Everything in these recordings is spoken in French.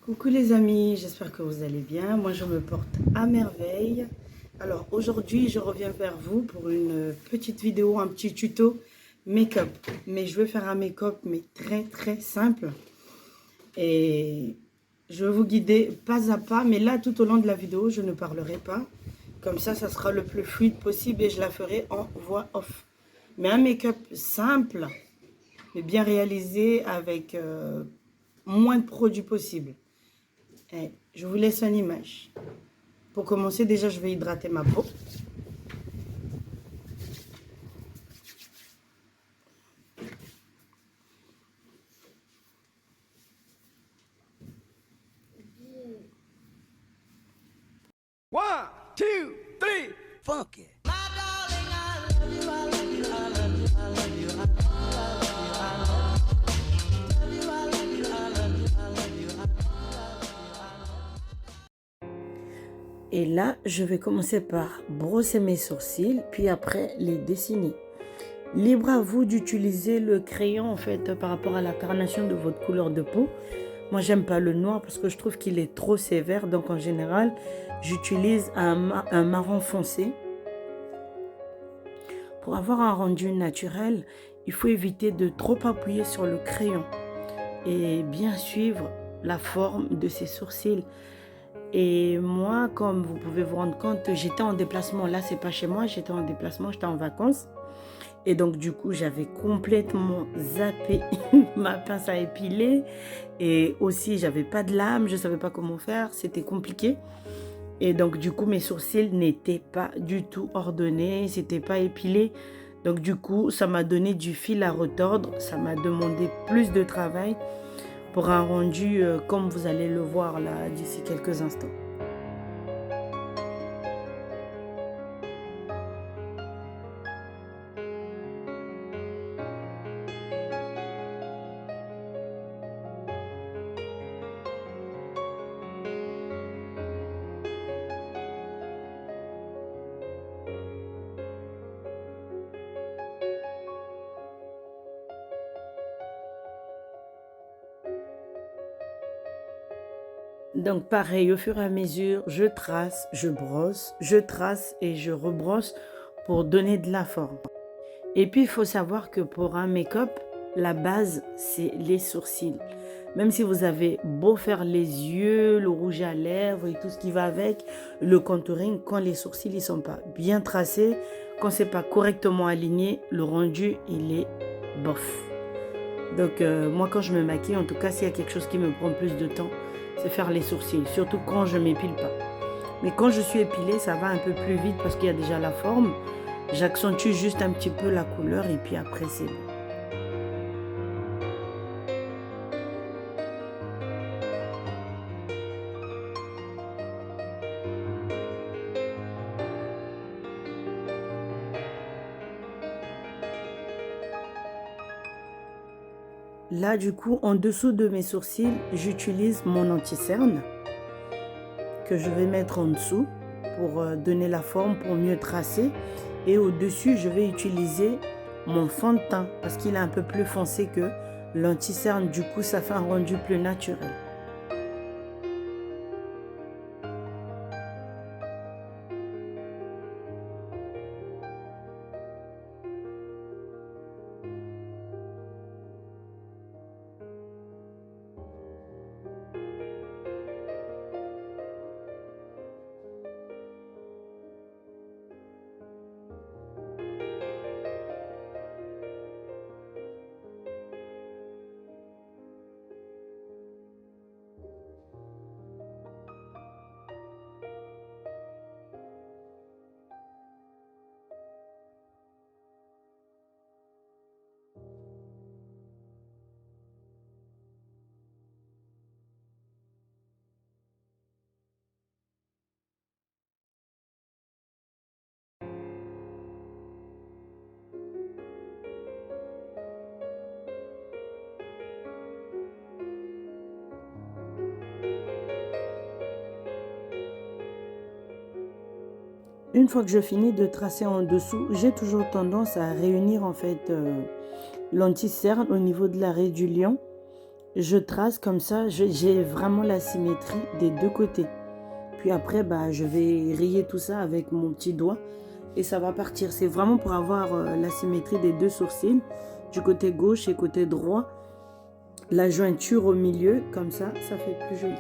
Coucou les amis, j'espère que vous allez bien. Moi je me porte à merveille. Alors aujourd'hui je reviens vers vous pour une petite vidéo, un petit tuto make-up. Mais je vais faire un make-up mais très simple. Et je vais vous guider pas à pas. Mais là tout au long de la vidéo je ne parlerai pas. Comme ça sera le plus fluide possible et je la ferai en voix off. Mais un make-up simple mais bien réalisé avec moins de produits possible. Je vous laisse une image. Pour commencer, déjà, je vais hydrater ma peau. One, two, three, funky. Et là, je vais commencer par brosser mes sourcils, puis après les dessiner. Libre à vous d'utiliser le crayon en fait par rapport à la carnation de votre couleur de peau. Moi, j'aime pas le noir parce que je trouve qu'il est trop sévère. Donc, en général, j'utilise un marron foncé. Pour avoir un rendu naturel, il faut éviter de trop appuyer sur le crayon et bien suivre la forme de ses sourcils. Et moi, comme vous pouvez vous rendre compte, j'étais en déplacement. Là, c'est pas chez moi, j'étais en déplacement, j'étais en vacances. Et donc, du coup, j'avais complètement zappé ma pince à épiler. Et aussi, j'avais pas de lame, je savais pas comment faire, c'était compliqué. Et donc, du coup, mes sourcils n'étaient pas du tout ordonnés, c'était pas épilé. Donc, du coup, ça m'a donné du fil à retordre, ça m'a demandé plus de travail pour un rendu comme vous allez le voir là d'ici quelques instants. Donc pareil, au fur et à mesure, je trace, je brosse, je trace et je rebrosse pour donner de la forme. Et puis il faut savoir que pour un make-up, la base c'est les sourcils. Même si vous avez beau faire les yeux, le rouge à lèvres et tout ce qui va avec, le contouring, quand les sourcils ne sont pas bien tracés, quand c'est pas correctement aligné, le rendu il est bof. Donc moi quand je me maquille, en tout cas s'il y a quelque chose qui me prend plus de temps, c'est faire les sourcils, surtout quand je m'épile pas. Mais quand je suis épilée, ça va un peu plus vite parce qu'il y a déjà la forme. J'accentue juste un petit peu la couleur et puis après c'est bon. Là du coup, en dessous de mes sourcils, j'utilise mon anti-cerne que je vais mettre en dessous pour donner la forme, pour mieux tracer. Et au-dessus, je vais utiliser mon fond de teint parce qu'il est un peu plus foncé que l'anti-cerne. Du coup, ça fait un rendu plus naturel. Une fois que je finis de tracer en dessous, j'ai toujours tendance à réunir en fait l'anti-cerne au niveau de l'arrêt du lion je trace comme ça, j'ai vraiment la symétrie des deux côtés. Puis après, bah, je vais rayer tout ça avec mon petit doigt et ça va partir. C'est vraiment pour avoir la symétrie des deux sourcils, du côté gauche et côté droit. La jointure au milieu, comme ça fait plus joli.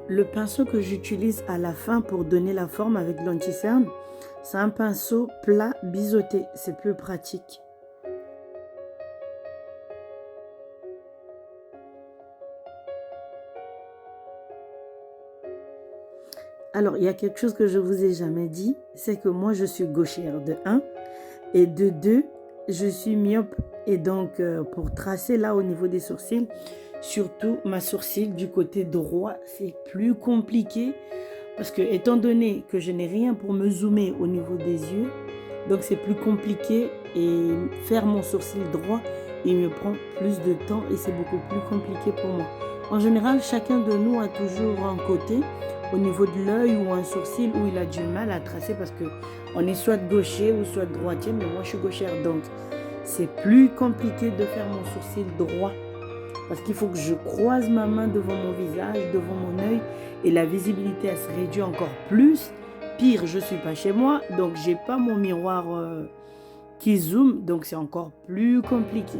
Le pinceau que j'utilise à la fin pour donner la forme avec l'anti-cerne, c'est un pinceau plat biseauté, c'est plus pratique. Alors, il y a quelque chose que je vous ai jamais dit, c'est que moi je suis gauchère de 1 et de 2, je suis myope. Et donc, pour tracer là au niveau des sourcils, surtout ma sourcil du côté droit, c'est plus compliqué parce que étant donné que je n'ai rien pour me zoomer au niveau des yeux, donc c'est plus compliqué et faire mon sourcil droit, il me prend plus de temps et c'est beaucoup plus compliqué pour moi. En général, chacun de nous a toujours un côté au niveau de l'œil ou un sourcil où il a du mal à tracer parce que on est soit gaucher ou soit droitier, mais moi je suis gauchère, donc c'est plus compliqué de faire mon sourcil droit parce qu'il faut que je croise ma main devant mon visage, devant mon œil et la visibilité elle se réduit encore plus. Pire, je suis pas chez moi, donc j'ai pas mon miroir qui zoome, donc c'est encore plus compliqué.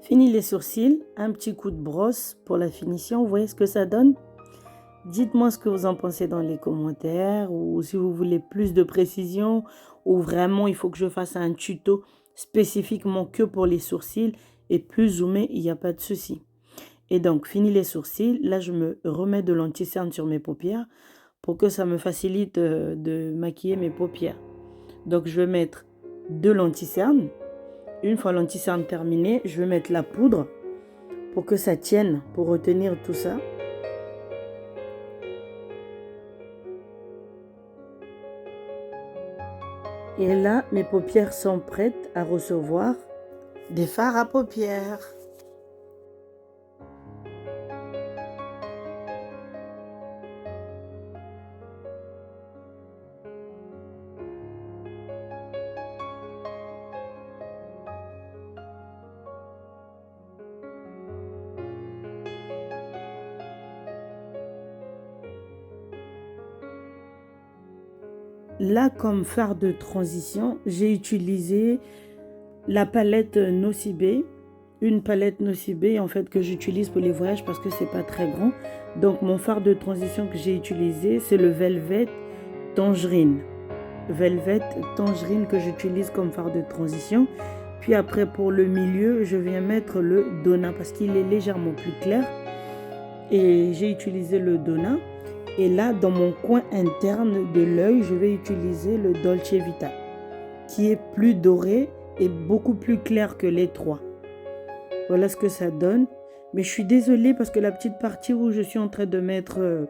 Fini les sourcils, un petit coup de brosse pour la finition. Vous voyez ce que ça donne? Dites-moi ce que vous en pensez dans les commentaires ou si vous voulez plus de précision ou vraiment il faut que je fasse un tuto spécifiquement que pour les sourcils et plus zoomé, il n'y a pas de souci. Et donc, fini les sourcils. Là, je me remets de l'anti-cerne sur mes paupières pour que ça me facilite de maquiller mes paupières. Donc, je vais mettre de l'anti-cerne. Une fois l'anti-cerne terminé, je vais mettre la poudre pour que ça tienne, pour retenir tout ça. Et là, mes paupières sont prêtes à recevoir des fards à paupières. Là, comme fard de transition, j'ai utilisé la palette Nocibé. Une palette Nocibé en fait que j'utilise pour les voyages parce que c'est pas très grand. Donc mon fard de transition que j'ai utilisé, c'est le Velvet Tangerine. Velvet Tangerine que j'utilise comme fard de transition. Puis après pour le milieu, je viens mettre le Donna parce qu'il est légèrement plus clair. Et j'ai utilisé le Donna. Et là, dans mon coin interne de l'œil, je vais utiliser le Dolce Vita, qui est plus doré et beaucoup plus clair que les trois. Voilà ce que ça donne. Mais je suis désolée parce que la petite partie où je suis en train de mettre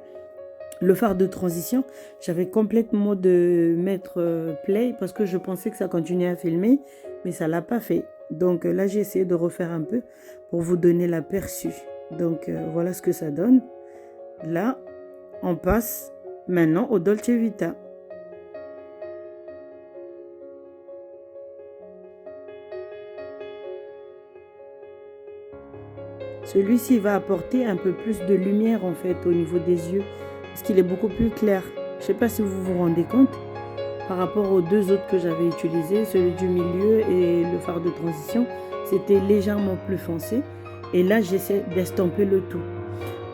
le fard de transition, j'avais complètement de mettre play parce que je pensais que ça continuait à filmer, mais ça ne l'a pas fait. Donc là, j'ai essayé de refaire un peu pour vous donner l'aperçu. Donc voilà ce que ça donne. Là, on passe maintenant au Dolce Vita. Celui-ci va apporter un peu plus de lumière en fait au niveau des yeux, parce qu'il est beaucoup plus clair. Je ne sais pas si vous vous rendez compte, par rapport aux deux autres que j'avais utilisés, celui du milieu et le fard de transition, c'était légèrement plus foncé. Et là, j'essaie d'estomper le tout.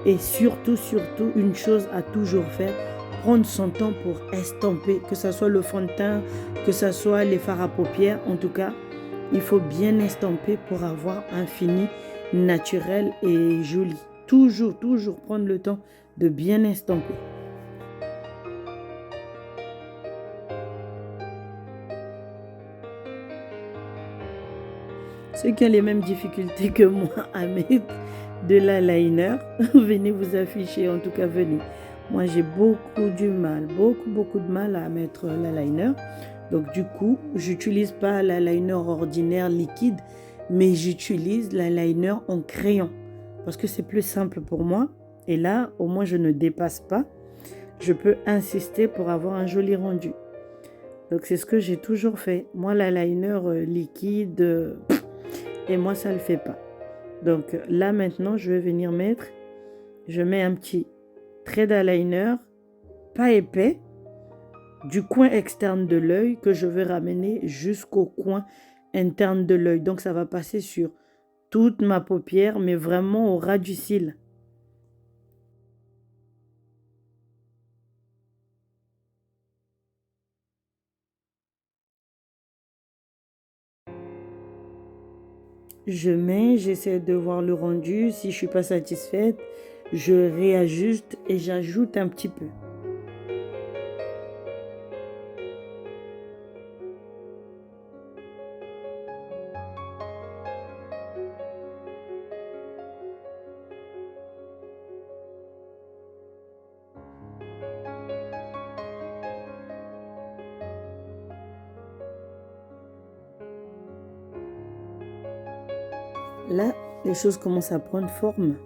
Et surtout, une chose à toujours faire, prendre son temps pour estomper, que ce soit le fond de teint, que ce soit les fards à paupières. En tout cas, il faut bien estomper pour avoir un fini naturel et joli. Toujours prendre le temps de bien estomper. Ceux qui ont les mêmes difficultés que moi à mettre de l'eyeliner, venez vous afficher, en tout cas venez. Moi j'ai beaucoup de mal à mettre l'eyeliner. Donc du coup, j'utilise pas l'eyeliner ordinaire liquide, mais j'utilise l'eyeliner en crayon. Parce que c'est plus simple pour moi. Et là, au moins je ne dépasse pas. Je peux insister pour avoir un joli rendu. Donc c'est ce que j'ai toujours fait. Moi l'eyeliner liquide... et moi, ça ne le fait pas. Donc là, maintenant, je vais venir mettre, je mets un petit trait d'eyeliner, pas épais, du coin externe de l'œil que je vais ramener jusqu'au coin interne de l'œil. Donc ça va passer sur toute ma paupière, mais vraiment au ras du cil. Je mets, j'essaie de voir le rendu. Si je ne suis pas satisfaite, je réajuste et j'ajoute un petit peu. Là, les choses commencent à prendre forme.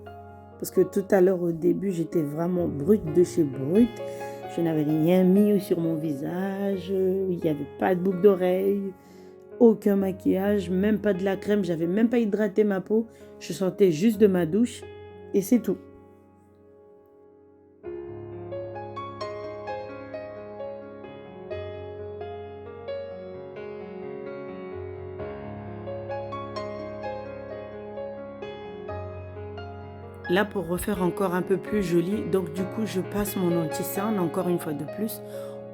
Parce que tout à l'heure, au début, j'étais vraiment brute de chez brute. Je n'avais rien mis sur mon visage. Il n'y avait pas de boucle d'oreille, aucun maquillage, même pas de la crème. J'avais même pas hydraté ma peau. Je sortais juste de ma douche et c'est tout. Là, pour refaire encore un peu plus joli, donc du coup, je passe mon anti-cerne, encore une fois de plus,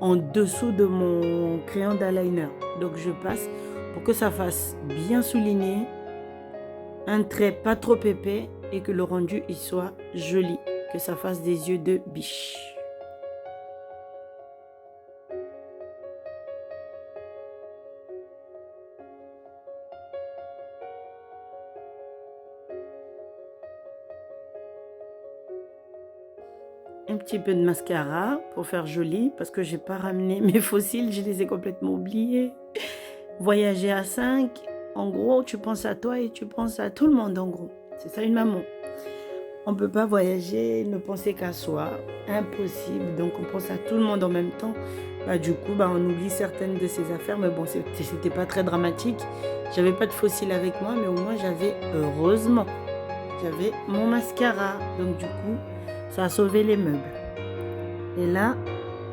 en dessous de mon crayon d'eyeliner. Donc, je passe pour que ça fasse bien souligné, un trait pas trop épais et que le rendu il soit joli, que ça fasse des yeux de biche. Un petit peu de mascara pour faire joli parce que j'ai pas ramené mes faux cils, je les ai complètement oubliés. Voyager à 5, en gros, tu penses à toi et tu penses à tout le monde en gros. C'est ça une maman. On peut pas voyager, ne penser qu'à soi, impossible. Donc on pense à tout le monde en même temps. Du coup, on oublie certaines de ses affaires, mais bon, c'était pas très dramatique. J'avais pas de faux cils avec moi, mais au moins heureusement, j'avais mon mascara. Donc du coup, ça a sauvé les meubles. Et là,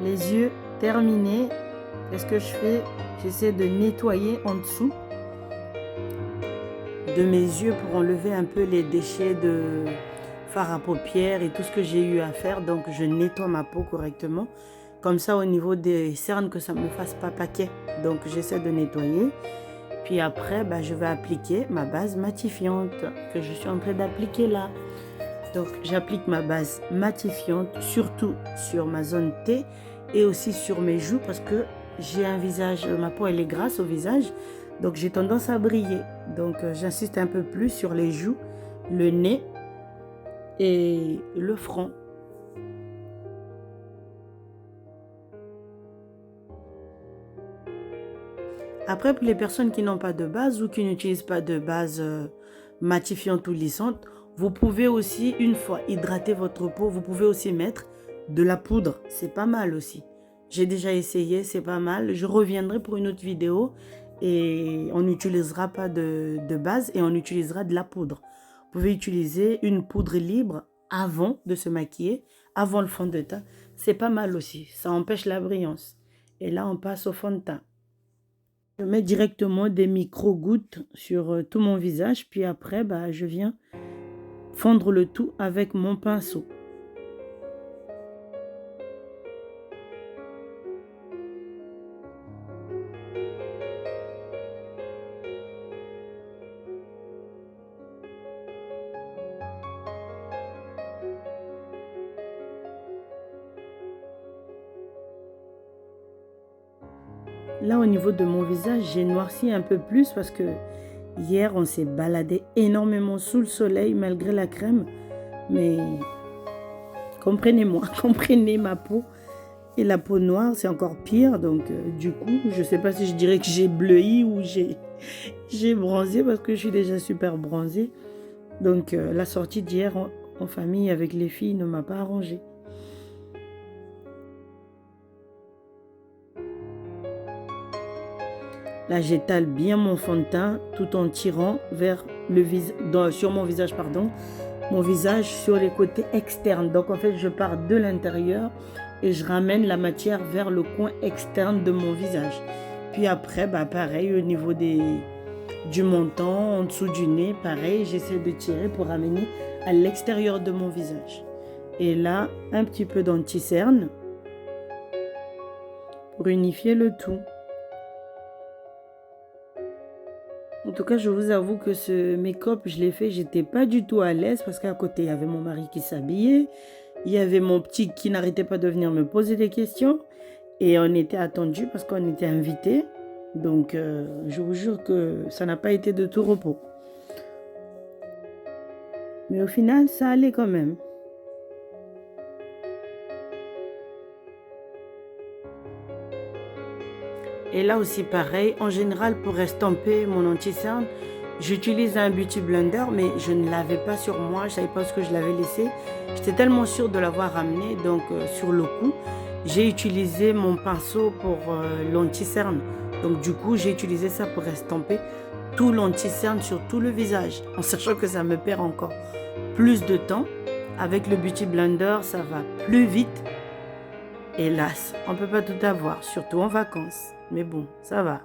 les yeux terminés. Qu'est-ce que je fais? J'essaie de nettoyer en dessous de mes yeux pour enlever un peu les déchets de fard à paupières et tout ce que j'ai eu à faire. Donc, je nettoie ma peau correctement. Comme ça, au niveau des cernes, que ça ne me fasse pas paquet. Donc, j'essaie de nettoyer. Puis après, je vais appliquer ma base matifiante que je suis en train d'appliquer là. Donc, j'applique ma base matifiante, surtout sur ma zone T et aussi sur mes joues parce que j'ai un visage, ma peau elle est grasse au visage, donc j'ai tendance à briller. Donc, j'insiste un peu plus sur les joues, le nez et le front. Après, pour les personnes qui n'ont pas de base ou qui n'utilisent pas de base matifiante ou lissante, vous pouvez aussi, une fois hydrater votre peau, vous pouvez aussi mettre de la poudre. C'est pas mal aussi. J'ai déjà essayé, c'est pas mal. Je reviendrai pour une autre vidéo et on n'utilisera pas de base et on utilisera de la poudre Vous pouvez utiliser une poudre libre avant de se maquiller, avant le fond de teint. C'est pas mal aussi, ça empêche la brillance. Et là, on passe au fond de teint. Je mets directement des micro-gouttes sur tout mon visage, puis après, je viens fondre le tout avec mon pinceau. Là, au niveau de mon visage, j'ai noirci un peu plus parce que hier, on s'est baladé énormément sous le soleil malgré la crème. Mais comprenez-moi, comprenez ma peau. Et la peau noire, c'est encore pire. Donc, du coup, je ne sais pas si je dirais que j'ai bleui ou j'ai bronzé parce que je suis déjà super bronzée. Donc, la sortie d'hier en famille avec les filles ne m'a pas arrangée. Là, j'étale bien mon fond de teint tout en tirant vers sur mon visage, mon visage sur les côtés externes. Donc, en fait, je pars de l'intérieur et je ramène la matière vers le coin externe de mon visage. Puis après, pareil, au niveau du menton, en dessous du nez, pareil, j'essaie de tirer pour ramener à l'extérieur de mon visage. Et là, un petit peu d'anti-cerne pour unifier le tout. En tout cas, je vous avoue que ce make-up, je l'ai fait, j'étais pas du tout à l'aise parce qu'à côté, il y avait mon mari qui s'habillait, il y avait mon petit qui n'arrêtait pas de venir me poser des questions et on était attendu parce qu'on était invités. Donc, je vous jure que ça n'a pas été de tout repos. Mais au final, ça allait quand même. Et là aussi pareil, en général pour estomper mon anti-cerne, j'utilise un Beauty Blender mais je ne l'avais pas sur moi, je ne savais pas ce que je l'avais laissé. J'étais tellement sûre de l'avoir ramené, donc sur le coup, j'ai utilisé mon pinceau pour l'anti-cerne. Donc du coup, j'ai utilisé ça pour estomper tout l'anti-cerne sur tout le visage, en sachant que ça me perd encore plus de temps. Avec le Beauty Blender, ça va plus vite. Hélas, on ne peut pas tout avoir, surtout en vacances. Mais bon, ça va.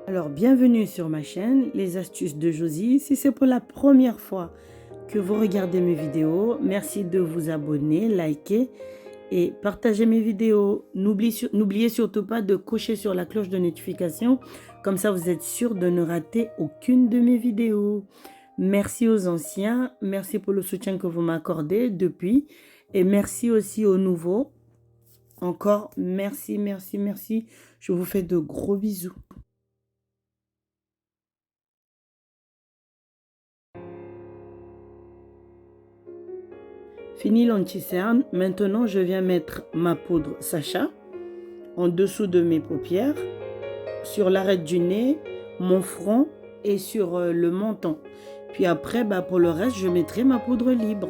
Alors, bienvenue sur ma chaîne, les astuces de Josie. Si c'est pour la première fois que vous regardez mes vidéos, merci de vous abonner, liker et partager mes vidéos. N'oubliez surtout pas de cocher sur la cloche de notification, comme ça vous êtes sûr de ne rater aucune de mes vidéos. Merci aux anciens, merci pour le soutien que vous m'accordez depuis et merci aussi aux nouveaux. Encore merci, merci, merci. Je vous fais de gros bisous. Fini l'anti-cerne, maintenant je viens mettre ma poudre Sacha en dessous de mes paupières, sur l'arête du nez, mon front et sur le menton. Puis après, pour le reste, je mettrai ma poudre libre.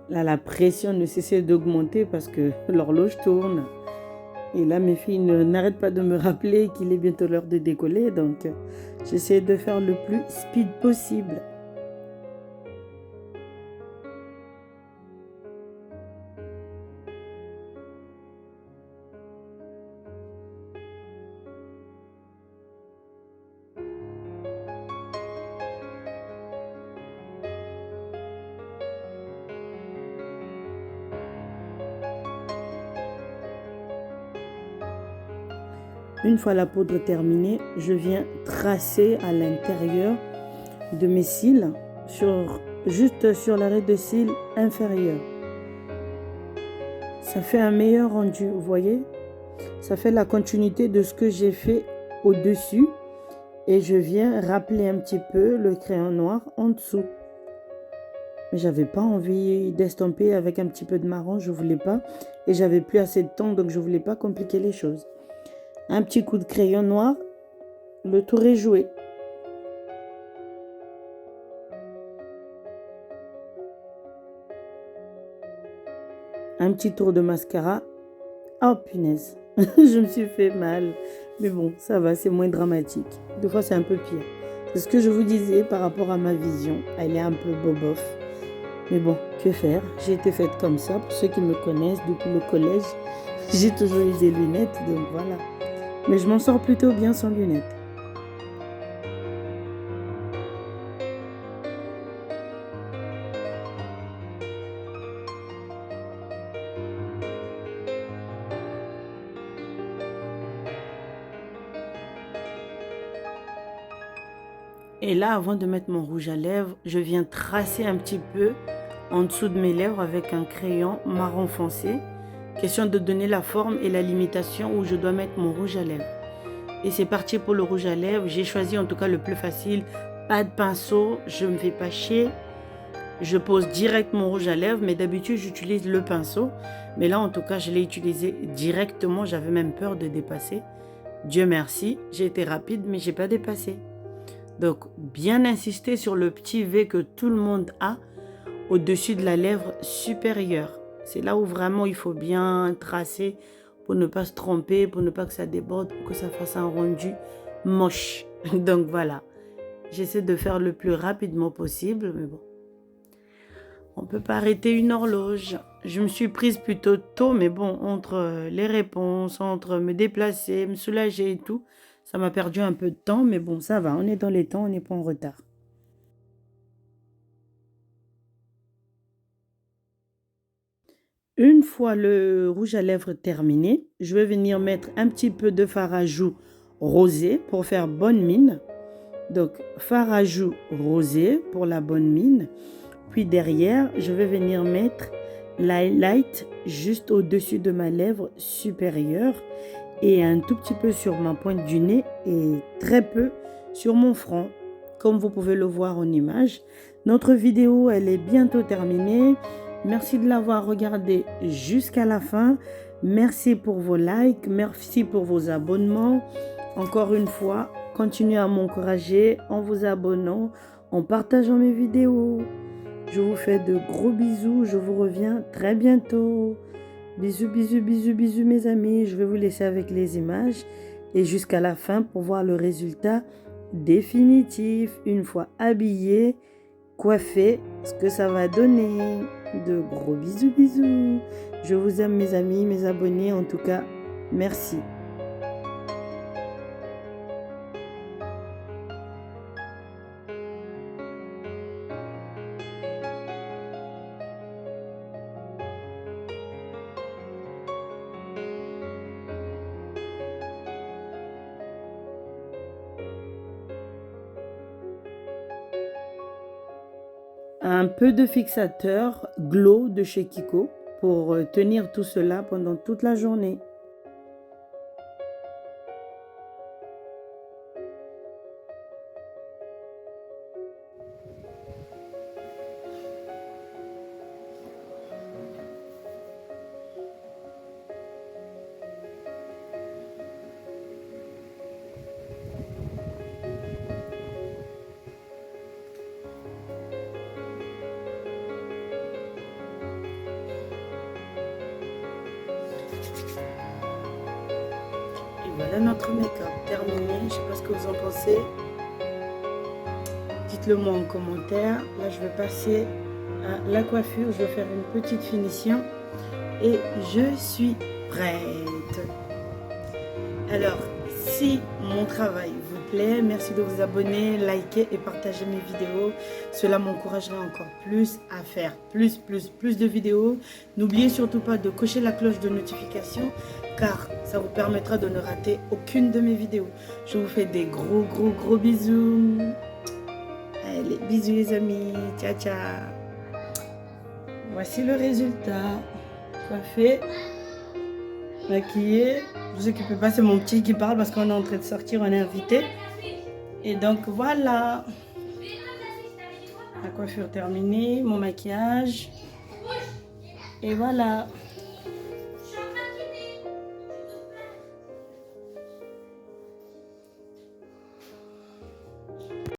Là, la pression ne cesse d'augmenter parce que l'horloge tourne. Et là, mes filles n'arrêtent pas de me rappeler qu'il est bientôt l'heure de décoller. Donc, j'essaie de faire le plus speed possible. Une fois la poudre terminée, je viens tracer à l'intérieur de mes cils juste sur l'arrêt de cils inférieur. Ça fait un meilleur rendu, vous voyez? Ça fait la continuité de ce que j'ai fait au-dessus. Et je viens rappeler un petit peu le crayon noir en dessous. Mais j'avais pas envie d'estomper avec un petit peu de marron, je voulais pas. Et j'avais plus assez de temps, donc je voulais pas compliquer les choses. Un petit coup de crayon noir, le tour est joué. Un petit tour de mascara. Oh punaise, je me suis fait mal. Mais bon, ça va, c'est moins dramatique. Des fois, c'est un peu pire. C'est ce que je vous disais par rapport à ma vision. Elle est un peu bobof. Mais bon, que faire? J'ai été faite comme ça. Pour ceux qui me connaissent depuis le collège, j'ai toujours eu des lunettes, donc voilà. Mais je m'en sors plutôt bien sans lunettes. Et là, avant de mettre mon rouge à lèvres, je viens tracer un petit peu en dessous de mes lèvres avec un crayon marron foncé. Question de donner la forme et la limitation où je dois mettre mon rouge à lèvres. Et c'est parti pour le rouge à lèvres. J'ai choisi en tout cas le plus facile. Pas de pinceau, je ne me fais pas chier. Je pose direct mon rouge à lèvres, mais d'habitude j'utilise le pinceau. Mais là en tout cas je l'ai utilisé directement, j'avais même peur de dépasser. Dieu merci, j'ai été rapide mais j'ai pas dépassé. Donc bien insister sur le petit V que tout le monde a au-dessus de la lèvre supérieure. C'est là où vraiment il faut bien tracer pour ne pas se tromper, pour ne pas que ça déborde, pour que ça fasse un rendu moche. Donc voilà, j'essaie de faire le plus rapidement possible, mais bon. On ne peut pas arrêter une horloge. Je me suis prise plutôt tôt, mais bon, entre les réponses, entre me déplacer, me soulager et tout, ça m'a perdu un peu de temps, mais bon, ça va, on est dans les temps, on n'est pas en retard. Une fois le rouge à lèvres terminé, je vais venir mettre un petit peu de fard à joues rosé pour faire bonne mine. Donc, fard à joues rosé pour la bonne mine. Puis derrière, je vais venir mettre l'highlight juste au-dessus de ma lèvre supérieure et un tout petit peu sur ma pointe du nez et très peu sur mon front, comme vous pouvez le voir en image. Notre vidéo, elle est bientôt terminée. Merci de l'avoir regardée jusqu'à la fin. Merci pour vos likes, merci pour vos abonnements. Encore une fois, continuez à m'encourager en vous abonnant, en partageant mes vidéos. Je vous fais de gros bisous. Je vous reviens très bientôt. Bisous, bisous, bisous, bisous mes amis. Je vais vous laisser avec les images et jusqu'à la fin pour voir le résultat définitif. Une fois habillé, coiffé, ce que ça va donner. De gros bisous, bisous. Je vous aime mes amis, mes abonnés. En tout cas, merci. Un peu de fixateur Glow de chez Kiko pour tenir tout cela pendant toute la journée. Voilà notre make-up terminé. Je ne sais pas ce que vous en pensez. Dites-le moi en commentaire. Là, je vais passer à la coiffure. Je vais faire une petite finition. Et je suis prête. Alors, si mon travail vous plaît, merci de vous abonner, liker et partager mes vidéos. Cela m'encouragerait encore plus à faire plus de vidéos. N'oubliez surtout pas de cocher la cloche de notification car ça vous permettra de ne rater aucune de mes vidéos. Je vous fais des gros bisous. Allez, bisous les amis. Ciao, ciao. Voici le résultat. Coiffé, maquillé. Ne vous occupez pas, c'est mon petit qui parle parce qu'on est en train de sortir, on est invité. Et donc voilà. La coiffure terminée, mon maquillage. Et voilà.